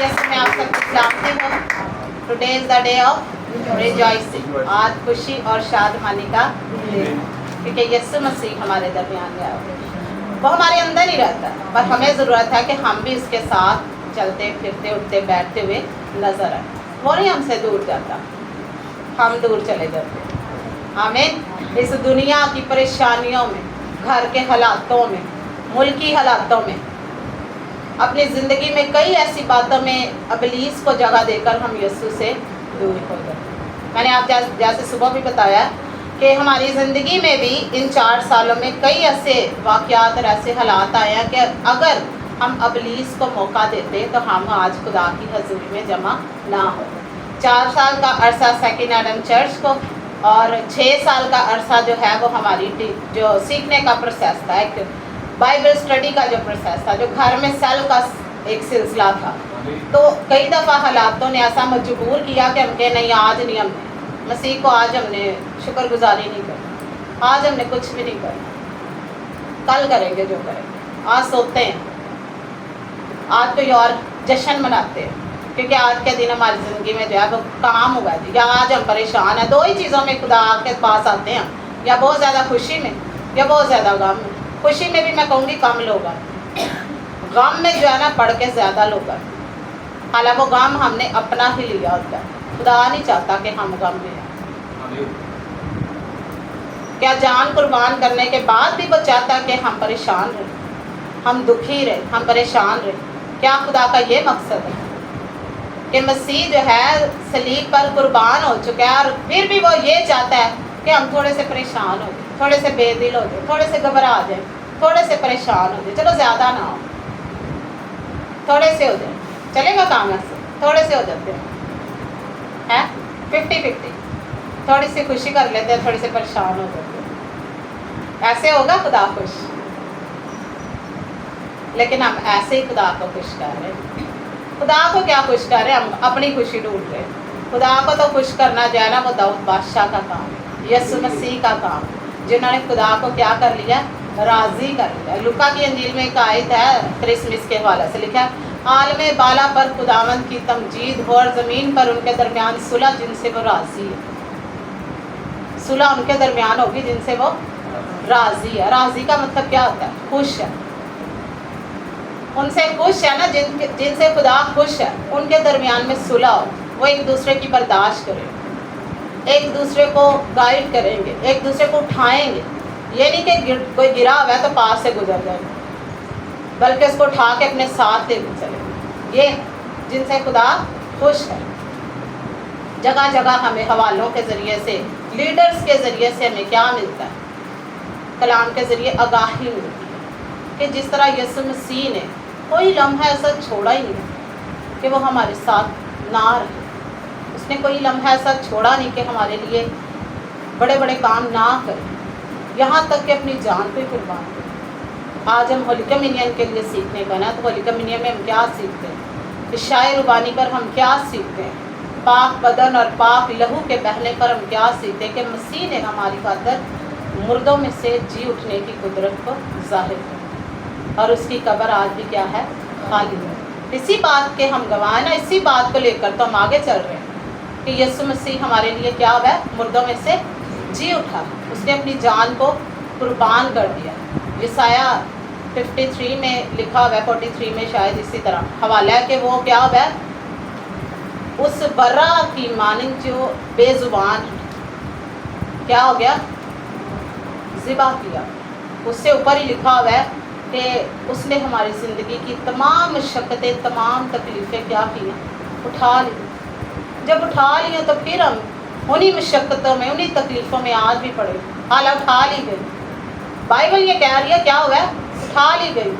यीशु में आप सबको सलामती हो। Today is the day of rejoicing. आज खुशी और शादमानी का दिन, क्योंकि यीशु मसीह हमारे दरमियान में आए। वो हमारे अंदर ही रहता है, पर हमें ज़रूरत है कि हम भी उसके साथ चलते फिरते उठते बैठते हुए नजर आए। वो नहीं हमसे दूर जाता, हम दूर चले जाते। आमीन। इस दुनिया की परेशानियों में, घर के हालातों में, मुल्की हालातों में, अपनी ज़िंदगी में कई ऐसी बातों में इब्लीस को जगह देकर हम यीशु से दूर हो जाते। मैंने आप जैसे सुबह भी बताया कि हमारी ज़िंदगी में भी इन 4 सालों में कई ऐसे वाक़यात और ऐसे हालात आए हैं कि अगर हम इब्लीस को मौका देते तो हम आज खुदा की हज़ूरी में जमा ना हो। 4 साल का अरसा सेकेंड एडम चर्च को और 6 साल का अरसा जो है वो हमारी जो सीखने का प्रोसेस था, एक बाइबल स्टडी का जो प्रोसेस था, जो घर में सेल का एक सिलसिला था। तो कई दफ़ा हालातों ने ऐसा मजबूर किया कि हमने नहीं, आज नहीं, हमने मसीह को आज हमने शुक्रगुजारी नहीं करनी, आज हमने कुछ भी नहीं करना, कल करेंगे जो करेंगे, आज सोते हैं, आज कोई और जश्न मनाते हैं, क्योंकि आज के दिन हमारी ज़िंदगी में जो है वो काम हुआ है, या आज हम परेशान हैं। 2 ही चीज़ों में खुदा के पास आते हैं, या बहुत ज़्यादा खुशी में या बहुत ज़्यादा गम में। खुशी में भी मैं कहूँगी कम लोग हैं, गम में जो है ना पढ़ के ज़्यादा लोग हैं। हालांकि वो गम हमने अपना ही लिया होता है, खुदा नहीं चाहता कि हम गम में हैं। क्या जान कुर्बान करने के बाद भी वो चाहता है कि हम परेशान रहें, हम दुखी रहें, हम परेशान रहें? क्या खुदा का ये मकसद है कि मसीह जो है सलीब पर कुर्बान हो चुका है और फिर भी वो ये चाहता है कि हम थोड़े से परेशान हो जाए, थोड़े से बेदिल हो जाए, थोड़े से घबरा जाए, थोड़े से परेशान हो जाए, चलो ज़्यादा ना हो, थोड़े से हो जाए, चलेगा काम ऐसे, थोड़े से हो जाते हैं 50-50, थोड़ी सी खुशी कर लेते हैं, थोड़ी से परेशान हो जाते हैं। ऐसे होगा खुदा खुश? लेकिन हम ऐसे ही खुदा को खुश कर रहे हैं। खुदा को क्या खुश कर रहे हैं? हम अपनी खुशी ढूंढ रहे हैं। खुदा को तो खुश करना जो है ना वो दाऊद बादशाह का काम है, यीशु मसीह का काम, जिन्होंने खुदा को क्या कर लिया? राज़ी कर लिया। लूका की इंजील में एक आयत है, क्रिसमस के हवाले से लिखा है, आलम बाला पर खुदावंद की तमजीद हो और ज़मीन पर उनके दरमियान सुलह जिनसे वो राज़ी है। सुलह उनके दरमियान होगी जिनसे वो राज़ी है। राज़ी का मतलब क्या होता है? खुश है, उनसे खुश है ना, जिनसे खुदा खुश है, उनके दरमियान में सुलह हो। वो एक दूसरे की बर्दाश्त करें, एक दूसरे को गाइड करेंगे, एक दूसरे को उठाएंगे। ये नहीं कि कोई गिरा हुआ है तो पास से गुजर जाएंगे, बल्कि उसको उठा के अपने साथ लेके चलेंगे। ये जिनसे खुदा खुश है। जगह जगह हमें हवालों के ज़रिए से, लीडर्स के ज़रिए से हमें क्या मिलता है? कलाम के ज़रिए आगाही मिलती है कि जिस तरह यीशु मसीह ने कोई लम्हा ऐसा छोड़ा ही नहीं कि वो हमारे साथ ना रहे। उसने कोई लम्हा ऐसा छोड़ा नहीं कि हमारे लिए बड़े बड़े काम ना करे, यहाँ तक कि अपनी जान पे कुर्बान करे। आज हम होली कम्युनियन के लिए सीखने का ना, तो होली कम्युनियन में हम क्या सीखते हैं? इशाए रुबानी पर हम क्या सीखते हैं? पाक बदन और पाक लहू के बहने पर हम क्या सीखते हैं? कि मसीह ने हमारी खातिर मुर्दों में से जी उठने की कुदरत को जाहिर किया, और उसकी कब्र आज भी क्या है? खाली है। इसी बात के हम गवाह हैं ना, इसी बात को लेकर तो हम आगे चल रहे हैं कि यीशु मसीह हमारे लिए क्या हुआ है? मुर्दों में से जी उठा, उसने अपनी जान को कुर्बान कर दिया। यसाया 53 में लिखा हुआ है, 43 में शायद इसी तरह हवाला है कि वो क्या हुआ है? उस बर्रा की मानिंद जो बेजुबान क्या हो गया? ज़िबा किया। उससे ऊपर ही लिखा हुआ है कि उसने हमारी ज़िंदगी की तमाम मशक्क़तें, तमाम तकलीफ़ें क्या की हैं? उठा ली। जब उठा ली तो फिर हम उन्हीं मशक्क़तों में, उन्हीं तकलीफ़ों में आज भी पड़े। हालांकि उठा ली गई, बाइबल ये कह रही है क्या हुआ है? उठा ली गई।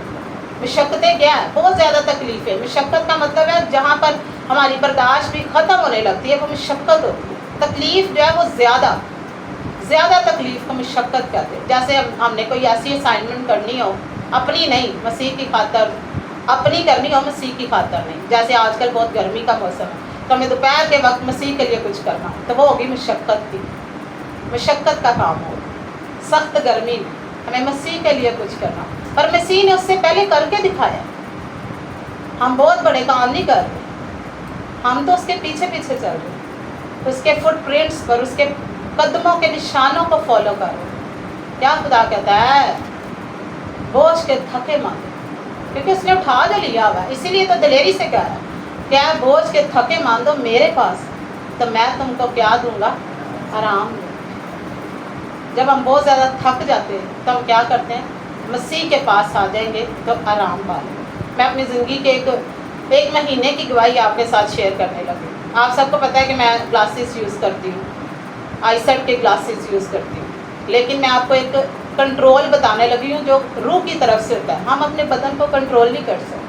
मशक्क़तें क्या है? बहुत ज़्यादा तकलीफ़ें। मशक्क़त का मतलब है जहाँ पर हमारी बर्दाश्त भी ख़त्म होने लगती है, वो मशक्क़त होती है। तकलीफ़ जो है वो ज़्यादा तकलीफ़ को मशक्क़त कहते हैं। जैसे हमने कोई ऐसी असाइनमेंट करनी हो, अपनी नहीं, मसीह की खातर, अपनी करनी हो, मसीह की खातर नहीं। जैसे आजकल बहुत गर्मी का मौसम है, तो हमें दोपहर के वक्त मसीह के लिए कुछ करना, तो वो होगी मशक्क़त की, मशक्क़त का काम हो। सख्त गर्मी में हमें मसीह के लिए कुछ करना, पर मसीह ने उससे पहले करके दिखाया। हम बहुत बड़े काम नहीं कर रहे, ہم تو اس کے پیچھے پیچھے چل رہے ہیں، اس کے فٹ پرنٹس پر، اس کے قدموں کے نشانوں کو فالو کر رہے ہیں۔ کیا خدا کہتا ہے؟ بوجھ کے تھکے ماندے، کیونکہ اس نے اٹھا جو لیا ہوا ہے، اسی لیے تو دلیری سے کہہ رہا ہے کیا بوجھ کے تھکے ماندو میرے پاس، تو میں تم کو کیا دوں گا؟ آرام دوں۔ جب ہم بہت زیادہ تھک جاتے ہیں تو ہم کیا کرتے ہیں؟ مسیح کے پاس آ جائیں گے تو آرام پالیں۔ میں اپنی زندگی کے ایک مہینے کی گواہی آپ کے ساتھ شیئر کرنے لگی۔ آپ سب کو پتہ ہے کہ میں گلاسز یوز کرتی ہوں، آئی سیٹ کے گلاسز یوز کرتی ہوں، لیکن میں آپ کو ایک کنٹرول بتانے لگی ہوں جو روح کی طرف سے ہوتا ہے۔ ہم اپنے بدن کو کنٹرول نہیں کر سکتے۔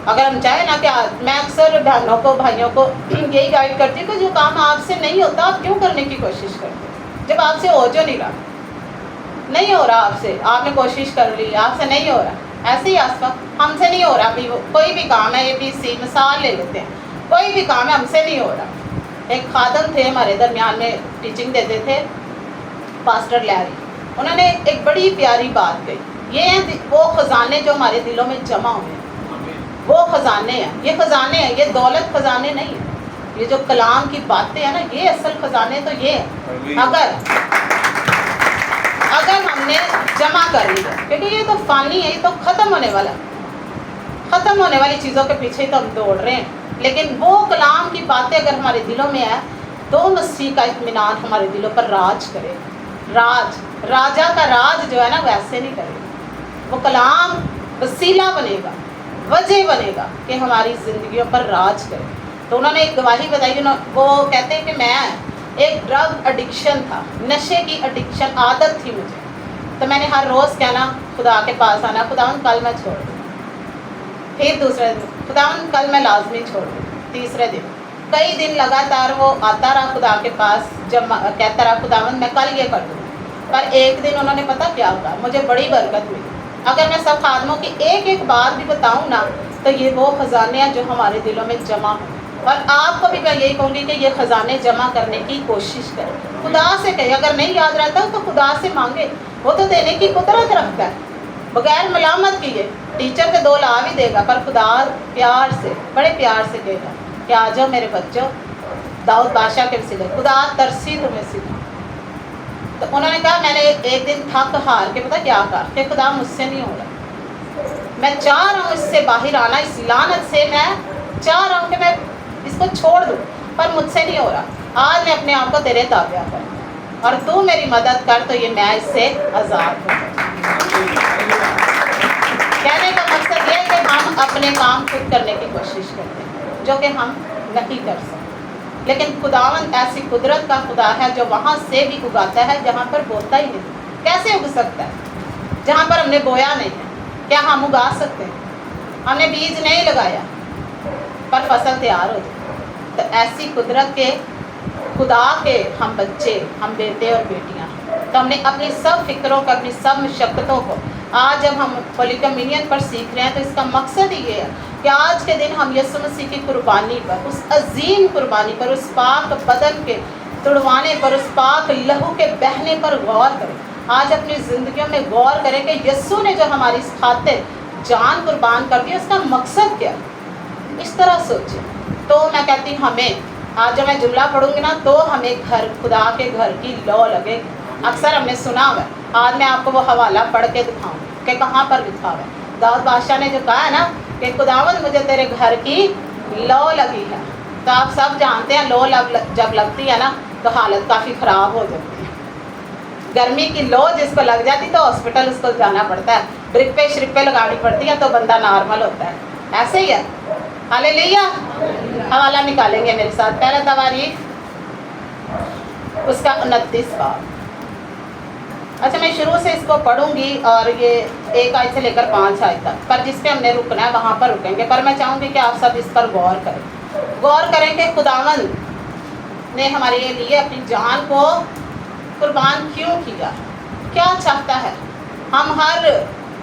اگر ہم چاہیں نا کہ میں اکثر بہنوں کو بھائیوں کو یہی گائیڈ کرتی ہوں کہ جو کام آپ سے نہیں ہوتا آپ کیوں کرنے کی کوشش کرتے ہیں؟ جب آپ سے ہو جو نہیں رہا، نہیں ہو رہا آپ سے، آپ نے کوشش کر لی، آپ سے نہیں ہو رہا، ایسے ہی آس پاس ہم سے نہیں ہو رہا بھی کوئی بھی کام ہے، ABC مثال لے لیتے ہیں، کوئی بھی کام ہے ہم سے نہیں ہو رہا۔ ایک خادم تھے ہمارے درمیان میں، ٹیچنگ دیتے تھے، پاسٹر لیری، انہوں نے ایک بڑی پیاری بات کہی، یہ ہیں وہ خزانے جو ہمارے دلوں میں جمع ہوئے ہیں، وہ خزانے ہیں، یہ خزانے ہیں، یہ دولت خزانے نہیں ہیں، یہ جو کلام کی باتیں ہیں نا، یہ اصل خزانے تو یہ ہیں۔ اگر ہم نے جمع کر لی، کیونکہ یہ تو فانی ہے، یہ تو ختم ہونے والا، ختم ہونے والی چیزوں کے پیچھے تو ہم دوڑ رہے ہیں، لیکن وہ کلام کی باتیں اگر ہمارے دلوں میں ہے تو مسیح کا اطمینان ہمارے دلوں پر راج کرے۔ راجا کا راج جو ہے نا ویسے نہیں کرے گا، وہ کلام وسیلہ بنے گا، وجہ بنے گا کہ ہماری زندگیوں پر راج کرے۔ تو انہوں نے ایک گواہی بتائی، وہ کہتے ہیں کہ میں ایک ڈرگ ایڈکشن تھا، نشے کی ایڈکشن عادت تھی مجھے، تو میں نے ہر روز کہنا خدا کے پاس آنا، خداوند کل میں چھوڑ دوں، پھر دوسرے دن خداوند کل میں لازمی چھوڑ دوں، تیسرے دن، کئی دن لگاتار وہ آتا رہا خدا کے پاس، جب کہتا رہا خداوند میں کل یہ کر دوں، پر ایک دن انہوں نے پتہ کیا ہوگا، مجھے بڑی برکت ملی۔ اگر میں سب خادموں کی ایک ایک بات بھی بتاؤں نا تو یہ وہ خزانے ہیں جو ہمارے دلوں میں جمع ہوں، اور آپ کو بھی میں یہی کہوں گی کہ یہ خزانے جمع کرنے کی کوشش کریں، خدا سے کہیں، اگر نہیں یاد رہتا تو خدا سے مانگے، وہ تو دینے کی قدرت رکھتا ہے، بغیر ملامت کیے، ٹیچر کے 2 لا بھی دے گا، پر خدا پیار سے، بڑے پیار سے کہے گا کہ آ جاؤ میرے بچوں، داؤد بادشاہ کے وسیلے خدا ترسی تمہیں سکھا۔ تو انہوں نے کہا میں نے ایک دن تھک ہار کے پتہ کیا کہا کہ خدا مجھ سے نہیں ہو رہا، میں چاہ رہا ہوں اس سے باہر آنا، اس لعنت سے میں چاہ رہا ہوں کہ میں اس کو چھوڑ دوں، پر مجھ سے نہیں ہو رہا، آج میں اپنے آپ کو تیرے تابع کروں اور تو میری مدد کر تو یہ میں اس سے آزاد ہوں۔ کہنے کا مقصد یہ ہے کہ ہم اپنے کام خود کرنے کی کوشش کرتے ہیں جو کہ ہم نہیں کر سکتے، لیکن خداوند ایسی قدرت کا خدا ہے جو وہاں سے بھی اگاتا ہے جہاں پر بوتا ہی نہیں۔ کیسے اگ سکتا ہے جہاں پر ہم نے بویا نہیں ہے؟ کیا ہم اگا سکتے ہیں؟ ہم نے بیج نہیں لگایا پر فصل تیار ہو جائے۔ تو ایسی قدرت کے خدا کے ہم بچے، ہم بیٹے اور بیٹیاں ہیں، تو ہم نے اپنی سب فکروں کو، اپنی سب مشقتوں کو، آج جب ہم ہولی کمیونین پر سیکھ رہے ہیں تو اس کا مقصد ہی یہ ہے کہ آج کے دن ہم یسوع مسیح کی قربانی پر، اس عظیم قربانی پر، اس پاک بدن کے تڑوانے پر، اس پاک لہو کے بہنے پر غور کریں۔ آج اپنی زندگیوں میں غور کریں کہ یسوع نے جو ہماری اس خاطر جان قربان کر دی، اس کا مقصد کیا ہے، اس طرح سوچیں۔ تو میں کہتی ہوں ہمیں آج جب میں جملہ پڑھوں گی نا تو ہمیں گھر، خدا کے گھر کی لو لگے گی۔ اکثر ہم نے سنا ہوا ہے، آج میں آپ کو وہ حوالہ پڑھ کے دکھاؤں کہ کہاں پر لکھا ہوا ہے۔ داؤد بادشاہ نے جو کہا ہے نا کہ خداوند مجھے تیرے گھر کی لو لگی ہے، تو آپ سب جانتے ہیں لو جب لگتی ہے نا تو حالت کافی خراب ہو جاتی ہے۔ گرمی کی لو جس کو لگ جاتی تو ہاسپٹل اس کو جانا پڑتا ہے، ڈرپیں شرپیں لگانی پڑتی ہیں تو بندہ نارمل ہوتا ہے، ایسے ہی ہے۔ ہاللیلویا۔ حوالہ نکالیں گے میرے ساتھ، پہلا تواریخ اس کا 29 باب۔ اچھا میں شروع سے اس کو پڑھوں گی اور یہ 1 آیت سے لے کر 5 آیت تک، پر جس پہ ہم نے رکنا ہے وہاں پر رکیں گے، پر میں چاہوں گی کہ آپ سب اس پر غور کریں کہ خداوند نے ہمارے لیے اپنی جان کو قربان کیوں کیا، کیا چاہتا ہے۔ ہم ہر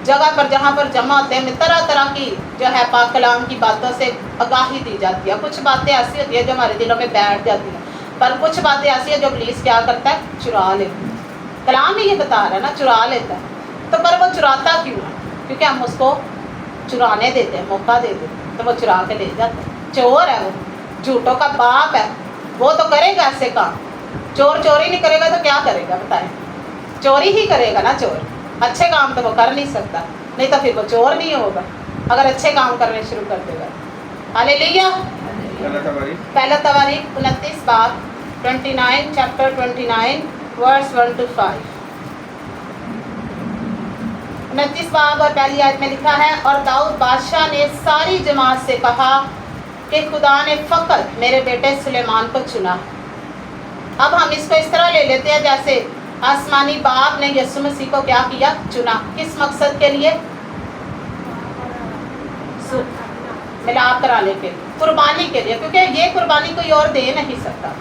جگہ پر جہاں پر جمع ہوتے ہیں طرح طرح کی جو ہے پاک کلام کی باتوں سے آگاہی دی جاتی ہے، کچھ باتیں ایسی ہوتی ہیں جو ہمارے دلوں میں بیٹھ جاتی ہیں، پر کچھ باتیں ایسی ہیں جو ابلیس کیا کرتا ہے، چرا لیتا ہے۔ کلام ہی یہ بتا رہا ہے نا، چرا لیتا ہے، تو پر وہ چراتا کیوں ہے؟ کیونکہ ہم اس کو چرانے دیتے ہیں، موقع دے دیتے ہیں، تو وہ چرا کے لے جاتا ہے۔ चोर है, वो झूठों का बाप है, वो तो करेगा ऐसे काम। चोर चोरी नहीं करेगा तो क्या करेगा बताएं? चोरी ही करेगा ना चोर, अच्छे काम तो वो कर नहीं सकता, नहीं तो फिर वो चोर नहीं होगा अगर अच्छे काम करने शुरू कर देगा। हालेलुया। पहला तवारीख 29 बाब 29 चैप्टर 29 वर्स 1 to 5। 29 बाब और पहली आयत में लिखा है, और दाऊद बादशाह ने सारी जमात से कहा कि खुदा ने फ़कत मेरे बेटे सुलेमान को चुना। अब हम इसको इस तरह ले लेते हैं जैसे आसमानी बाप ने यीशु मसीह को क्या किया? चुना। किस मकसद के लिए? मिलाप कराने के लिए, कुर्बानी के लिए, क्योंकि ये कुर्बानी कोई और दे नहीं सकता।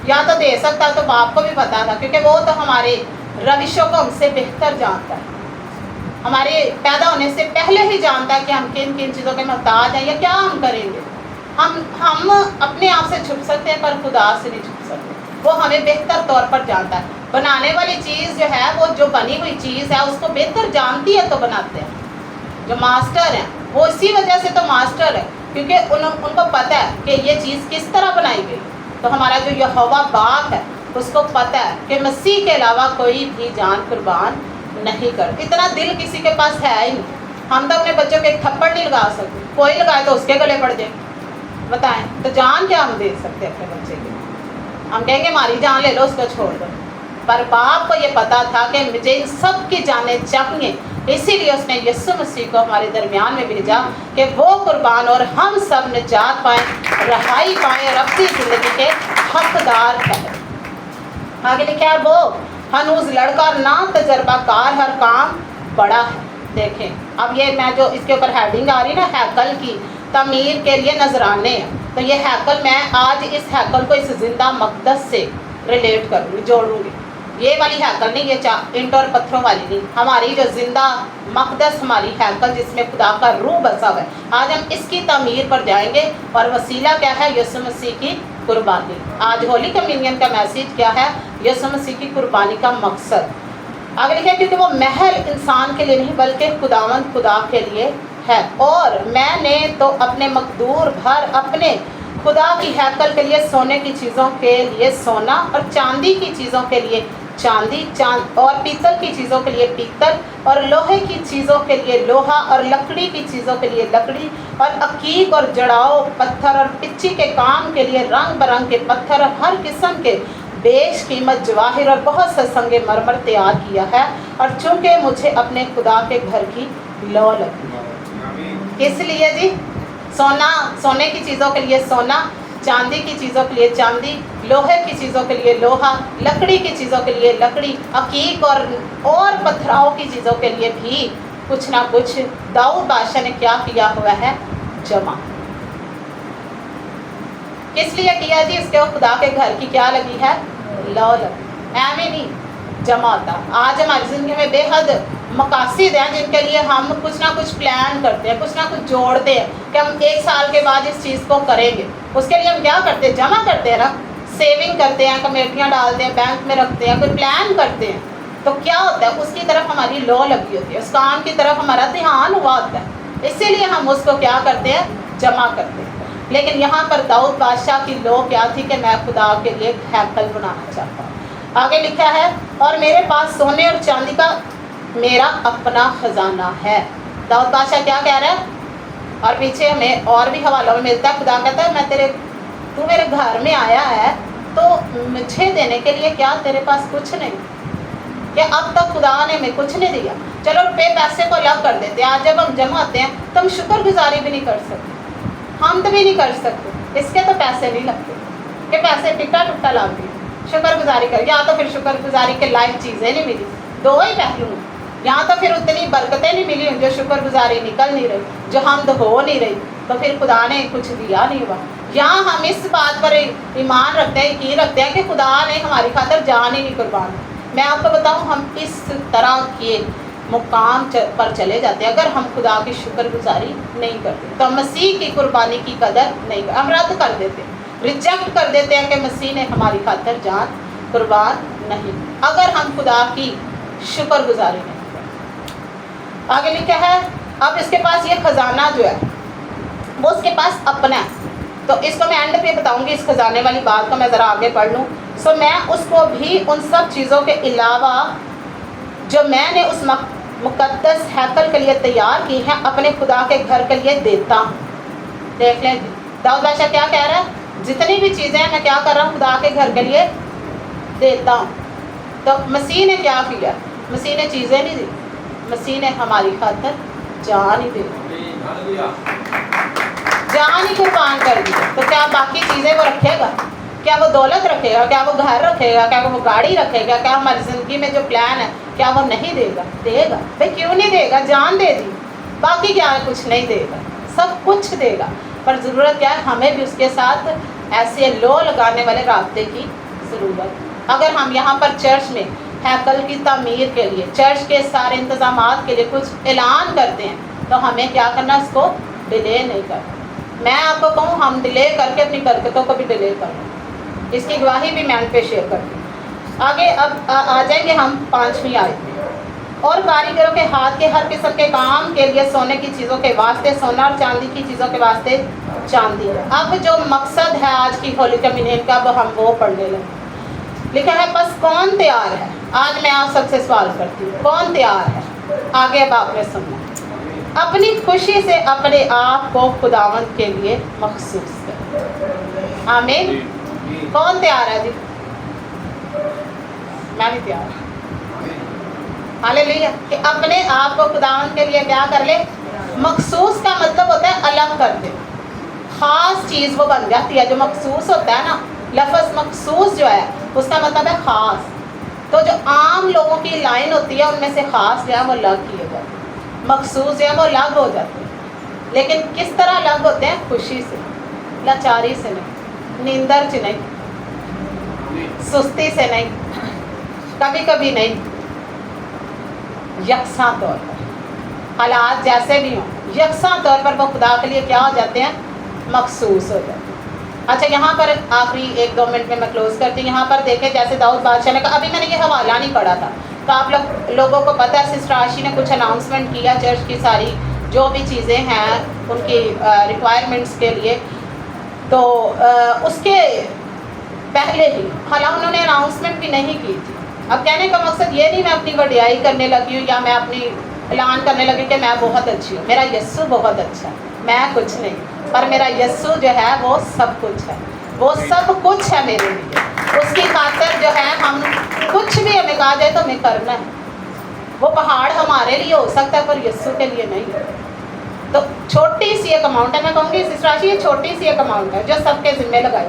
या तो दे सकता तो बाप को भी पता था, क्योंकि वो तो हमारे रविशों को हमसे बेहतर जानता है, हमारे पैदा होने से पहले ही जानता है कि हम किन किन चीज़ों के मोहताज हैं या क्या हम करेंगे। हम अपने आप से छुप सकते हैं पर खुदा से नहीं छुप सकते, वो हमें बेहतर तौर पर जानता है। बनाने वाली चीज़ जो है, वो जो बनी हुई चीज़ है उसको बेहतर जानती है तो बनाते हैं। जो मास्टर हैं वो इसी वजह से तो मास्टर है, क्योंकि उनको पता है कि ये चीज़ किस तरह बनाई गई। तो हमारा जो यहोवा बाप है उसको पता है कि मसीह के अलावा कोई भी जान कुर्बान नहीं कर। इतना दिल किसी के पास है ही नहीं। हम तो अपने बच्चों के एक थप्पड़ नहीं लगा सकते, कोई लगाए तो उसके गले पड़ जाए, बताएं तो जान क्या हम दे सकते हैं अपने बच्चे की? हम कहेंगे हमारी जान ले लो, उसको छोड़ दो। पर बाप को ये पता था कि मुझे इन सब की जानें चाहिए, इसीलिए उसने यीशु मसीह को हमारे दरमियान में भेजा कि वो कुर्बान और हम सब निजात पाएँ, रहाई पाएँ और अपनी ज़िंदगी के हकदार ठहरें। आगे लिखा है, वो हनूज लड़का ना तजर्बाकार, हर काम बड़ा है। देखें अब ये मैं जो इसके ऊपर हेडिंग आ रही ना, हैकल की तमीर के लिए नजराने हैं, तो ये हैकल मैं आज इस हैकल को इस जिंदा मकदस से रिलेट करूँगी, जोड़ूँगी। ये वाली हैकल नहीं, ये ईंट और पत्थरों वाली नहीं, हमारी जो जिंदा मकदस हमारी हैकल जिसमें खुदा का रूह बसा हुआ है, आज हम इसकी तमीर पर जाएंगे। और वसीला क्या है? यीशु मसीह की कुर्बानी। आज होली कम्युनियन का मैसेज क्या है? यीशु मसीह की कुर्बानी का मकसद। आगे लिखा है, क्योंकि वो महल इंसान के लिए नहीं बल्कि खुदावंद खुदा के लिए है, और मैंने तो अपने मकदूर भर अपने खुदा की हैकल के लिए सोने की चीज़ों के लिए सोना और चांदी की चीज़ों के लिए चांदी, और पीतल की चीज़ों के लिए पीतल, और लोहे की चीज़ों के लिए लोहा, और लकड़ी की चीज़ों के लिए लकड़ी, और अकीक और जड़ाओ पत्थर और पिच्ची के काम के लिए रंग बरंग के पत्थर और हर किस्म के बेश कीमत जवाहिर और बहुत से संगे मरमर तैयार किया है। और चूँकि मुझे अपने खुदा के घर की लौ लगी। किस लिए जी? सोना, सोने की चीज़ों के लिए सोना, चांदी की चीज़ों के लिए चांदी, लोहे की चीज़ों के लिए लोहा, लकड़ी की चीज़ों के लिए लकड़ी, अकीक और पत्थराओं की चीज़ों के लिए भी कुछ ना कुछ दाऊद बादशाह ने क्या किया हुआ है? जमा। किस लिए किया जी? इसके खुदा के घर की क्या लगी है? लौ लगी। ऐਵੇਂ नहीं जमा होता। आज हमारी ज़िंदगी में बेहद मकासद हैं जिनके लिए हम कुछ ना कुछ प्लान करते हैं, कुछ ना कुछ जोड़ते हैं कि हम 1 साल के बाद इस चीज़ को करेंगे। उसके लिए हम क्या करते हैं? जमा करते हैं ना, सेविंग करते हैं, कमेटियाँ डालते हैं, बैंक में रखते हैं, कोई प्लान करते हैं। तो क्या होता है? उसकी तरफ हमारी लौ लगी होती है, उस काम की तरफ हमारा ध्यान हुआ होता है, इसीलिए हम उसको क्या करते हैं? जमा करते हैं। लेकिन यहाँ पर दाऊद बादशाह की लौ क्या थी कि मैं खुदा के लिए हैकल बनाना चाहता हूँ। आगे लिखा है, और मेरे पास सोने और चांदी का मेरा अपना खजाना है। दाऊद बादशाह क्या कह रहा है? और पीछे हमें और भी हवालों में मिलता है, खुदा कहता है तू मेरे घर में आया है तो मुझे देने के लिए क्या तेरे पास कुछ नहीं? कि अब तक खुदा ने हमें कुछ नहीं दिया। चलो रुपये पैसे को अलग कर देते हैं, आज जब हम जमा होते हैं तो हम शुक्रगुजारी भी नहीं कर सकते, हम तो भी नहीं कर सकते, इसके तो पैसे नहीं लगते कि पैसे टिकटा टुकटा ला दिए शुक्रगुजारी कर, या तो फिर शुक्रगुजारी के लायक चीज़ें नहीं मिली। दो ही पहलू हैं, यहाँ तो फिर उतनी बरकतें नहीं मिली जो शुक्रगुजारी निकल नहीं रही, जो हमद हो नहीं रही, तो फिर खुदा ने कुछ दिया नहीं हुआ। यहाँ हम इस बात पर ईमान रखते हैं, यकीन रखते हैं कि खुदा ने हमारी खातिर जान ही नहीं कुर्बान। मैं आपको बताऊँ, हम इस तरह के मुकाम पर चले जाते हैं अगर हम खुदा की शुक्रगुजारी नहीं करते, तो हम मसीह की कुर्बानी की कदर नहीं करते, हम रद्द कर देते हैं, रिजेक्ट कर देते हैं कि मसीह ने हमारी खातिर जान कुर्बान नहीं, अगर हम खुदा की शुक्रगुजारी नहीं करते। आगे लिखा है, अब इसके पास ये खजाना जो है وہ اس کے پاس اپنا ہے. تو اس کو میں اینڈ پہ بتاؤں گی, اس خزانے والی بات کو میں ذرا آگے پڑھ لوں. سو میں اس کو بھی ان سب چیزوں کے علاوہ جو میں نے اس مقدس ہیکل کے لیے تیار کی ہیں اپنے خدا کے گھر کے لیے دیتا ہوں. دیکھ لیں داؤد بادشاہ کیا کہہ رہا ہے, جتنی بھی چیزیں ہیں میں کیا کر رہا ہوں, خدا کے گھر کے لیے دیتا ہوں. تو مسیح نے کیا کیا؟ مسیح نے چیزیں نہیں دی, مسیح نے ہماری خاطر جان ہی دے دی, جان ہی قربان کر دی. تو کیا باقی چیزیں وہ رکھے گا؟ کیا وہ دولت رکھے گا؟ کیا وہ گھر رکھے گا؟ کیا وہ گاڑی رکھے گا؟ کیا ہماری زندگی میں جو پلان ہے کیا وہ نہیں دے گا؟ دے گا. بھائی کیوں نہیں دے گا؟ جان دے دی, باقی کیا کچھ نہیں دے گا, سب کچھ دے گا. پر ضرورت کیا ہے, ہمیں بھی اس کے ساتھ ایسے لو لگانے والے رابطے کی ضرورت. اگر ہم یہاں پر چرچ میں ہیکل کی تعمیر کے لیے, چرچ کے سارے انتظامات کے لیے کچھ اعلان کرتے ہیں تو ہمیں کیا کرنا, اس کو ڈیلے نہیں کرنا. میں آپ کو کہوں ہم ڈیلے کر کے اپنی برکتوں کو بھی ڈیلے کریں, اس کی گواہی بھی میں ان پہ شیئر کرتی ہوں. آگے اب آ جائیں گے ہم 5ویں آیت میں. اور کاریگروں کے ہاتھ کے ہر قسم کے کام کے لیے سونے کی چیزوں کے واسطے سونا اور چاندی کی چیزوں کے واسطے چاندی. اب جو مقصد ہے آج کی ہولی کمیونین کا اب ہم وہ پڑھنے لگے. لکھا ہے بس کون تیار ہے. آج میں آپ سب سے سوال کرتی ہوں, کون تیار ہے؟ آگے اب آپ نے سننا, اپنی خوشی سے اپنے آپ کو خداوند کے لیے مخصوص کریں. آمین. کون تیار ہے جی؟ میں بھی تیار ہوں. ہاللیلویا. کہ اپنے آپ کو خداوند کے لیے کیا کر لے, مخصوص کا مطلب ہوتا ہے الگ کر دے, خاص چیز وہ بن جاتی ہے. جو مخصوص ہوتا ہے نا, لفظ مخصوص جو ہے اس کا مطلب ہے خاص. تو جو عام لوگوں کی لائن ہوتی ہے ان میں سے خاص جو ہے وہ الگ کیے جاتے ہیں, مخصوص جو ہے وہ الگ ہو جاتے ہیں. لیکن کس طرح الگ ہوتے ہیں؟ خوشی سے, لاچاری سے نہیں, نیندر سے نہیں, سستی سے نہیں, کبھی کبھی نہیں, یکساں طور پر, حالات جیسے بھی ہوں یکساں طور پر وہ خدا کے لیے کیا ہو جاتے ہیں, مخصوص ہو جاتے ہیں. اچھا یہاں پر آخری 1-2 منٹ میں کلوز کرتی ہوں. یہاں پر دیکھیں جیسے داؤد بادشاہ نے کہا, ابھی میں نے یہ حوالہ نہیں پڑھا تھا تو آپ لوگوں کو پتہ ہے سسٹر عاشی نے کچھ اناؤنسمنٹ کیا چرچ کی ساری جو بھی چیزیں ہیں ان کی ریکوائرمنٹس کے لیے. تو اس کے پہلے ہی حالانکہ انہوں نے اناؤنسمنٹ بھی نہیں کی تھی. اب کہنے کا مقصد یہ نہیں میں اپنی وڈیائی کرنے لگی ہوں یا میں اپنی اعلان کرنے لگی کہ میں بہت اچھی ہوں, میرا یسوع بہت اچھا ہے, میں کچھ نہیں, پر میرا یسوع جو ہے وہ سب کچھ ہے, وہ سب کچھ ہے میرے لیے. اس کی خاطر جو ہے ہم کچھ بھی ہمیں کہا جائے تو ہمیں کرنا ہے. وہ پہاڑ ہمارے لیے ہو سکتا ہے پر یسوع کے لیے نہیں. تو چھوٹی سی ایک اماؤنٹ ہے, میں کہوں گی سسٹر عاشی یہ چھوٹی سی ایک اماؤنٹ ہے جو سب کے ذمہ لگائی.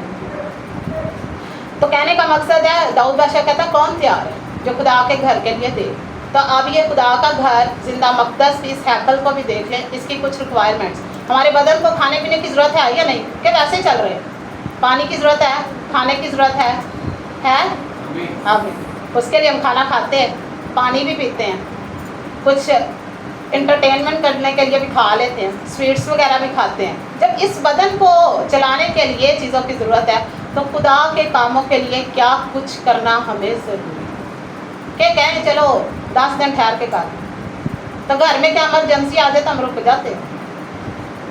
تو کہنے کا مقصد ہے داؤد بادشاہ کہتا ہے کون تیار ہے جو خدا کے گھر کے لیے دے. تو اب یہ خدا کا گھر زندہ مقدس اس ہیکل کو بھی دیکھ لیں, اس کی کچھ ریکوائرمنٹس. ہمارے بدن کو کھانے پینے کی ضرورت ہے یا نہیں, کہ ویسے چل رہے ہیں؟ پانی کی ضرورت ہے, کھانے کی ضرورت ہے. اب اس کے لیے ہم کھانا کھاتے ہیں, پانی بھی پیتے ہیں, کچھ انٹرٹینمنٹ کرنے کے لیے بھی کھا لیتے ہیں, سویٹس وغیرہ بھی کھاتے ہیں. جب اس بدن کو چلانے کے لیے چیزوں کی ضرورت ہے تو خدا کے کاموں کے لیے کیا کچھ کرنا ہمیں ضروری ہے. کہ کہیں چلو 10 دن ٹھہر کے کر, تو گھر میں کیا ایمرجنسی آ جائے تو ہم رک جاتے.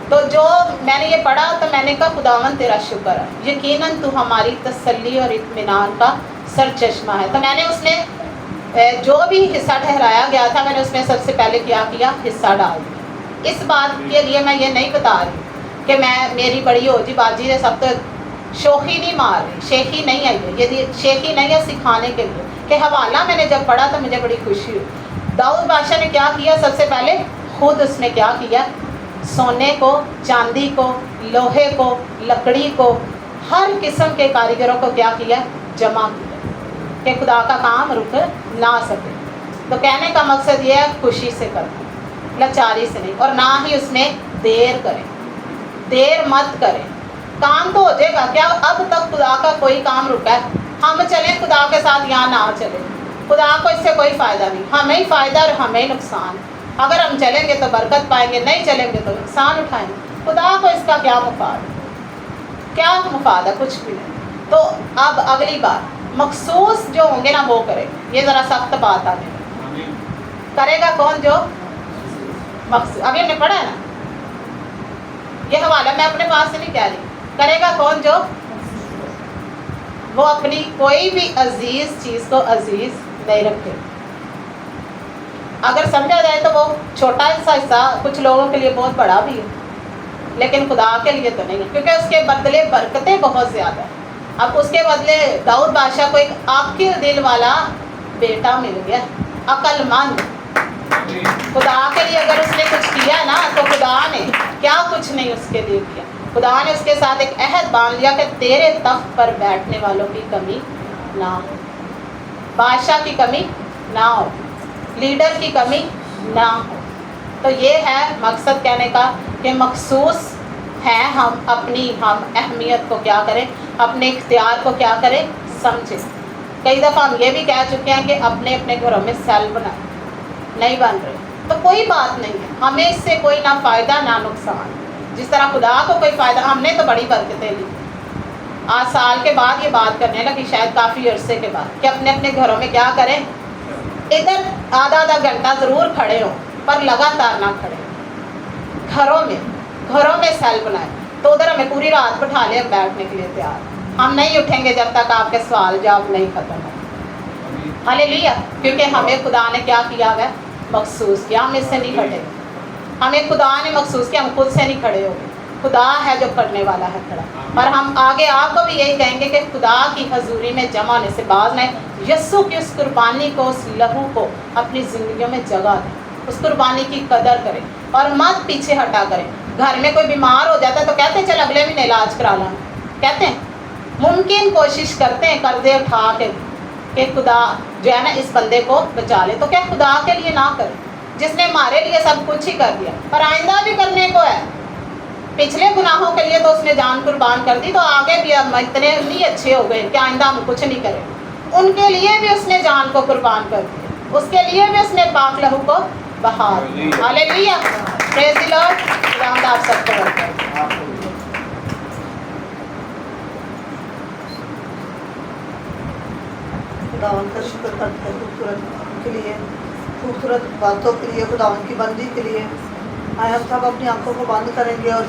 تو جو میں نے یہ پڑھا تو میں نے کہا خداوند تیرا شکر ہے, یقیناً تو ہماری تسلی اور اطمینان کا سرچشمہ ہے. تو میں نے اس میں جو بھی حصہ ٹھہرایا گیا تھا میں نے اس میں سب سے پہلے کیا حصہ ڈال دیا. اس بات کے لیے میں یہ نہیں بتا رہی کہ میں میری بڑی ہو جی باجی نے سب تو شوخی نہیں مار رہی, شیخی نہیں ہے, یہ شیخی نہیں ہے سکھانے کے لیے کہ حوالہ میں نے جب پڑھا تو مجھے بڑی خوشی ہوئی. داؤد بادشاہ نے کیا کیا, سب سے پہلے خود اس نے کیا کیا, سونے کو, چاندی کو, لوہے کو, لکڑی کو, ہر قسم کے کاریگروں کو کیا کیا, جمع کیا کہ خدا کا کام رک نہ سکے. تو کہنے کا مقصد یہ ہے خوشی سے کرنا, لاچاری سے نہیں, اور نہ ہی اس میں دیر کریں, دیر مت کریں. کام تو ہو جائے گا. کیا اب تک خدا کا کوئی کام رکا ہے؟ ہم چلیں خدا کے ساتھ یا نہ چلیں, خدا کو اس سے کوئی فائدہ نہیں, ہمیں ہی فائدہ اور ہمیں ہی نقصان. اگر ہم چلیں گے تو برکت پائیں گے, نہیں چلیں گے تو نقصان اٹھائیں گے. خدا کو اس کا کیا مفاد ہے, کیا مفاد ہے, کچھ بھی نہیں. تو اب اگلی بار مخصوص جو ہوں گے نا وہ کریں. یہ ذرا سخت بات آ گئی, کرے گا کون جو مخصوص. ابھی ہم نے پڑھا ہے نا, یہ حوالہ मैं अपने पास से नहीं कह रही, करेगा कौन? जो वो अपनी कोई भी अजीज चीज को अजीज नहीं रखे। अगर समझा जाए तो वो छोटा सा हिस्सा कुछ लोगों के लिए बहुत बड़ा भी है, लेकिन खुदा के लिए तो नहीं है, क्योंकि उसके बदले बरकतें बहुत ज़्यादा है। अब उसके बदले दाऊद बादशाह को एक आकिल दिल वाला बेटा मिल गया, अक्लमंद। खुदा के लिए अगर उसने कुछ किया ना, तो खुदा ने क्या कुछ नहीं उसके लिए किया। खुदा ने उसके साथ एक अहद बांध लिया कि तेरे तख्त पर बैठने वालों की कमी ना हो, बादशाह की कमी ना हो, लीडर की कमी ना हो। तो ये है मकसद कहने का कि मखसूस हैं हम अहमियत को क्या करें, अपने इख्तियार को क्या करें, समझें। कई दफ़ा हम ये भी कह चुके हैं कि अपने अपने घरों में सेल बनाएं, नहीं बन रहे तो कोई बात नहीं है, हमें इससे कोई ना फ़ायदा ना नुकसान। जिस तरह खुदा को कोई फ़ायदा, हमने तो बड़ी बरकतें ली। आज साल के बाद ये बात करने लगी, शायद काफ़ी अरसे के बाद, कि अपने अपने घरों में क्या करें, इधर आधा आधा घंटा ज़रूर खड़े हों पर लगातार ना खड़े। घरों में सेल बनाए, तो उधर हमें पूरी रात बैठा लिया बैठने के लिए तैयार, हम नहीं उठेंगे जब तक आपके सवाल जवाब नहीं ख़त्म हो। हालेलुया। क्योंकि हमें खुदा ने क्या किया है, मखसूस किया, हम इससे नहीं खड़े। हमें खुदा ने मखसूस किया, हम खुद से नहीं खड़े हो गए, खुदा है जो करने वाला है खड़ा। और हम आगे आपको भी यही कहेंगे कि खुदा की हजूरी में जमा होने से बाज नहीं, यस्सु की उस कुर्बानी को, उस लहू को अपनी ज़िंदगियों में जगह दें, उस कुर्बानी की कदर करें और मत पीछे हटा करें। घर में कोई बीमार हो जाता है तो कहते हैं चल अगले महीने इलाज करा ला, कहते हैं, मुमकिन कोशिश करते हैं कर्जे उठा के कि खुदा जो है ना इस बंदे को बचा ले। तो क्या खुदा के लिए ना करें जिसने हमारे लिए सब कुछ ही कर दिया, और आइंदा भी करने को है। पिछले गुनाहों के लिए तो उसने जान कुर्बान कर दी, तो आगे भी हम इतने नहीं अच्छे हो गए कि आइंदा हम कुछ नहीं करें। उनके लिए भी उसने जान को कुर्बान कर दिया, उसके लिए भी उसने पाक लहू को बहा दिया। Hallelujah, praise the Lord. खुदावंद आप सबको बरकत दे। खुदावन का शुक्र करते हैं खूबसूरत के लिए, खूबसूरत बातों के लिए, खुदावन की बंदी के लिए। आए हम सब अपनी आंखों को बंद करेंगे और